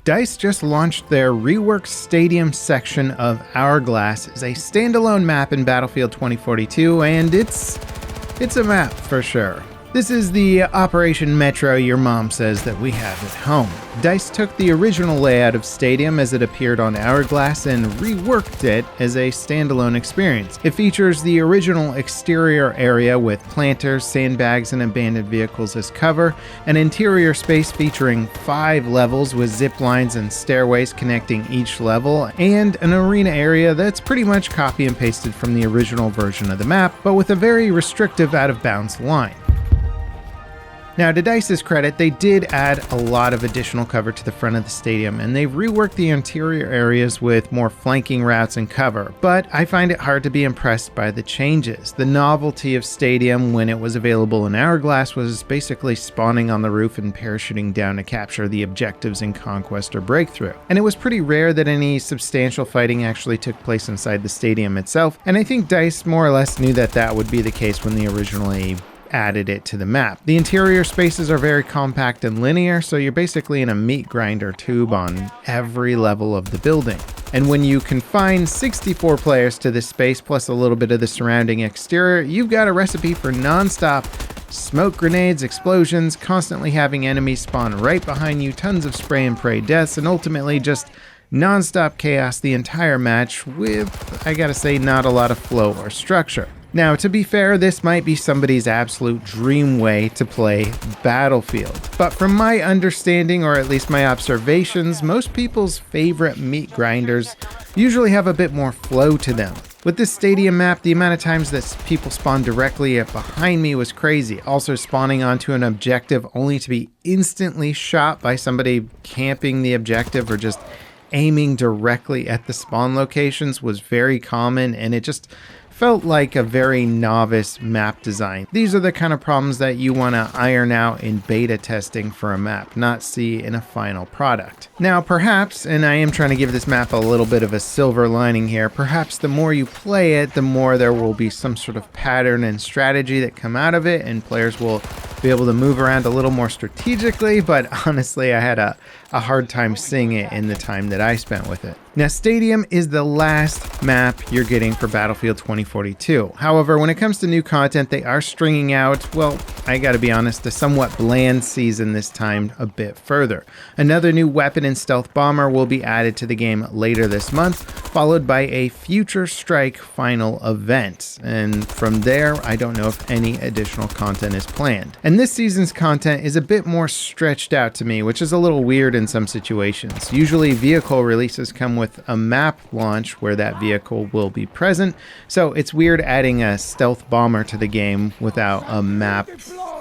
DICE just launched their reworked Stadium section of Hourglass as a standalone map in Battlefield 2042, and it's a map for sure. This is the Operation Metro your mom says that we have at home. DICE took the original layout of Stadium as it appeared on Hourglass and reworked it as a standalone experience. It features the original exterior area with planters, sandbags, and abandoned vehicles as cover, an interior space featuring 5 levels with zip lines and stairways connecting each level, and an arena area that's pretty much copy and pasted from the original version of the map, but with a very restrictive out-of-bounds line. Now, to DICE's credit, they did add a lot of additional cover to the front of the stadium, and they've reworked the interior areas with more flanking routes and cover, but I find it hard to be impressed by the changes. The novelty of Stadium when it was available in Hourglass was basically spawning on the roof and parachuting down to capture the objectives in Conquest or Breakthrough. And it was pretty rare that any substantial fighting actually took place inside the stadium itself, and I think DICE more or less knew that that would be the case when they originally added it to the map. The interior spaces are very compact and linear, so you're basically in a meat grinder tube on every level of the building. And when you confine 64 players to this space plus a little bit of the surrounding exterior, you've got a recipe for non-stop smoke grenades, explosions, constantly having enemies spawn right behind you, tons of spray and pray deaths, and ultimately just non-stop chaos the entire match with, I gotta say, not a lot of flow or structure. Now, to be fair, this might be somebody's absolute dream way to play Battlefield. But from my understanding, or at least my observations, most people's favorite meat grinders usually have a bit more flow to them. With this stadium map, the amount of times that people spawned directly behind me was crazy. Also, spawning onto an objective only to be instantly shot by somebody camping the objective or just aiming directly at the spawn locations was very common, and it just felt like a very novice map design. These are the kind of problems that you want to iron out in beta testing for a map, not see in a final product. Now, perhaps, and I am trying to give this map a little bit of a silver lining here, perhaps the more you play it, the more there will be some sort of pattern and strategy that come out of it, and players will be able to move around a little more strategically, but honestly, I had a hard time seeing it in the time that I spent with it. Now, Stadium is the last map you're getting for Battlefield 2042. However, when it comes to new content, they are stringing out, well, I gotta be honest, a somewhat bland season this time a bit further. Another new weapon and stealth bomber will be added to the game later this month, followed by a Future Strike final event. And from there, I don't know if any additional content is planned. And this season's content is a bit more stretched out to me, which is a little weird in some situations. Usually vehicle releases come with a map launch where that vehicle will be present, so it's weird adding a stealth bomber to the game without a map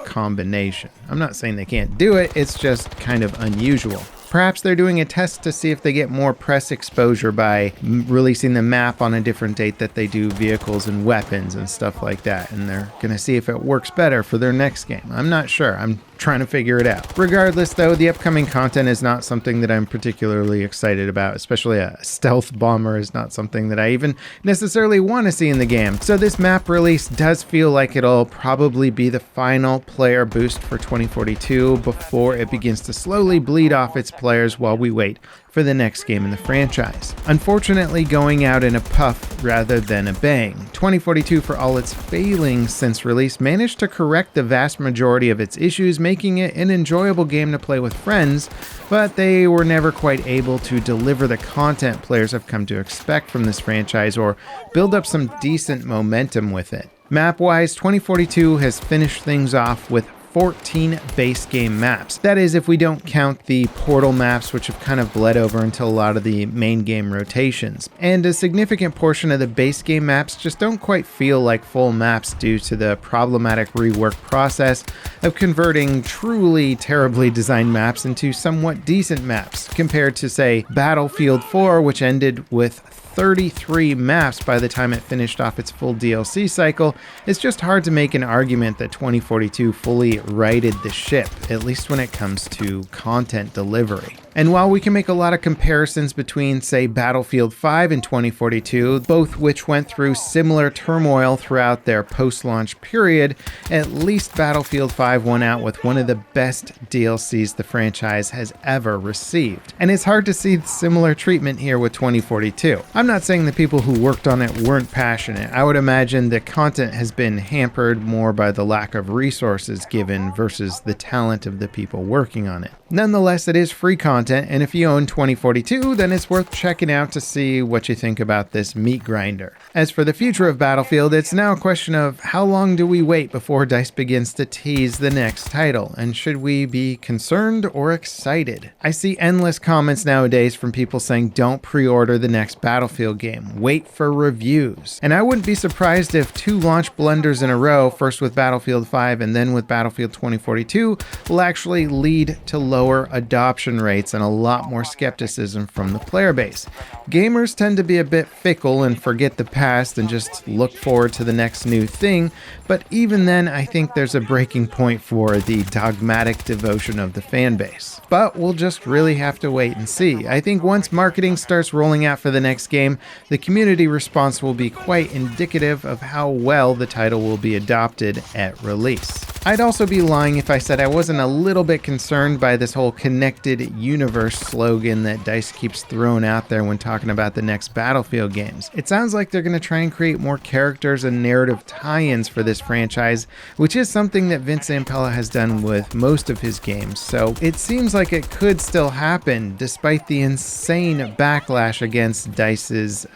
combination. I'm not saying they can't do it, it's just kind of unusual. Perhaps they're doing a test to see if they get more press exposure by releasing the map on a different date that they do vehicles and weapons and stuff like that, and they're gonna see if it works better for their next game. I'm not sure. I'm trying to figure it out. Regardless, though, the upcoming content is not something that I'm particularly excited about, especially a stealth bomber is not something that I even necessarily want to see in the game. So this map release does feel like it'll probably be the final player boost for 2042 before it begins to slowly bleed off its players while we wait for the next game in the franchise. Unfortunately, going out in a puff rather than a bang. 2042, for all its failings since release, managed to correct the vast majority of its issues, making it an enjoyable game to play with friends, but they were never quite able to deliver the content players have come to expect from this franchise or build up some decent momentum with it. Map-wise, 2042 has finished things off with 14 base game maps. That is, if we don't count the portal maps, which have kind of bled over into a lot of the main game rotations. And a significant portion of the base game maps just don't quite feel like full maps due to the problematic rework process of converting truly terribly designed maps into somewhat decent maps, compared to, say, Battlefield 4, which ended with 33 maps by the time it finished off its full DLC cycle. It's just hard to make an argument that 2042 fully righted the ship, at least when it comes to content delivery. And while we can make a lot of comparisons between, say, Battlefield 5 and 2042, both which went through similar turmoil throughout their post-launch period, at least Battlefield 5 won out with one of the best DLCs the franchise has ever received. And it's hard to see similar treatment here with 2042. I'm not saying the people who worked on it weren't passionate. I would imagine the content has been hampered more by the lack of resources given versus the talent of the people working on it. Nonetheless, it is free content, and if you own 2042, then it's worth checking out to see what you think about this meat grinder. As for the future of Battlefield, it's now a question of how long do we wait before DICE begins to tease the next title, and should we be concerned or excited? I see endless comments nowadays from people saying don't pre-order the next Battlefield game, wait for reviews. And I wouldn't be surprised if 2 launch blunders in a row, first with Battlefield 5 and then with Battlefield 2042, will actually lead to lower adoption rates and a lot more skepticism from the player base. Gamers tend to be a bit fickle and forget the past and just look forward to the next new thing, but even then I think there's a breaking point for the dogmatic devotion of the fan base. But we'll just really have to wait and see. I think once marketing starts rolling out for the next game, the community response will be quite indicative of how well the title will be adopted at release. I'd also be lying if I said I wasn't a little bit concerned by this whole connected universe slogan that DICE keeps throwing out there when talking about the next Battlefield games. It sounds like they're going to try and create more characters and narrative tie-ins for this franchise, which is something that Vince Zampella has done with most of his games, so it seems like it could still happen despite the insane backlash against DICE's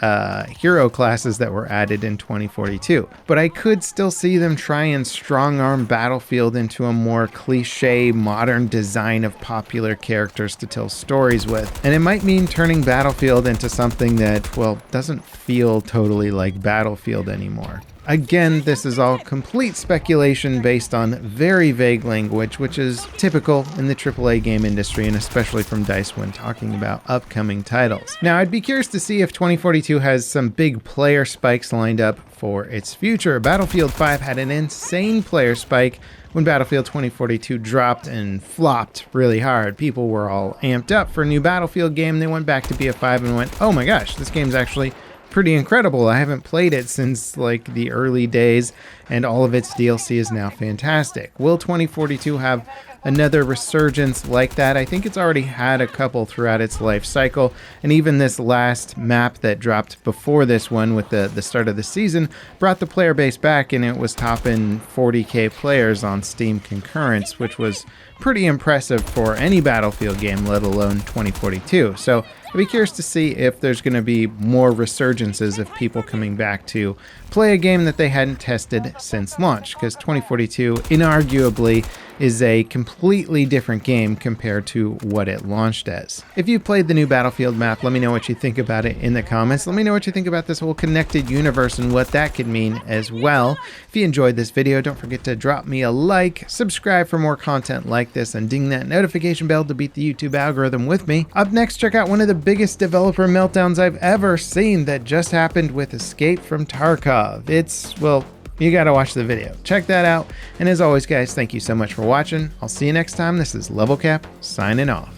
hero classes that were added in 2042. But I could still see them try and strong-arm Battlefield into a more cliche, modern design of popular characters to tell stories with. And it might mean turning Battlefield into something that, well, doesn't feel totally like Battlefield anymore. Again, this is all complete speculation based on very vague language, which is typical in the AAA game industry and especially from DICE when talking about upcoming titles. Now, I'd be curious to see if 2042 has some big player spikes lined up for its future. Battlefield 5 had an insane player spike when Battlefield 2042 dropped and flopped really hard. People were all amped up for a new Battlefield game. They went back to BF5 and went, oh my gosh, this game's actually pretty incredible. I haven't played it since like the early days, and all of its DLC is now fantastic. Will 2042 have another resurgence like that? I think it's already had a couple throughout its life cycle, and even this last map that dropped before this one with the start of the season brought the player base back, and it was topping 40k players on Steam concurrence, which was pretty impressive for any Battlefield game, let alone 2042. So I'd be curious to see if there's going to be more resurgences of people coming back to play a game that they hadn't tested since launch, because 2042 inarguably is a completely different game compared to what it launched as. If you played the new Battlefield map, let me know what you think about it in the comments. Let me know what you think about this whole connected universe and what that could mean as well. If you enjoyed this video, don't forget to drop me a like, subscribe for more content like this, and ding that notification bell to beat the YouTube algorithm with me. Up next, check out one of the biggest developer meltdowns I've ever seen that just happened with Escape from Tarkov. It's, well, you gotta watch the video. Check that out. And as always, guys, thank you so much for watching. I'll see you next time. This is Level Cap signing off.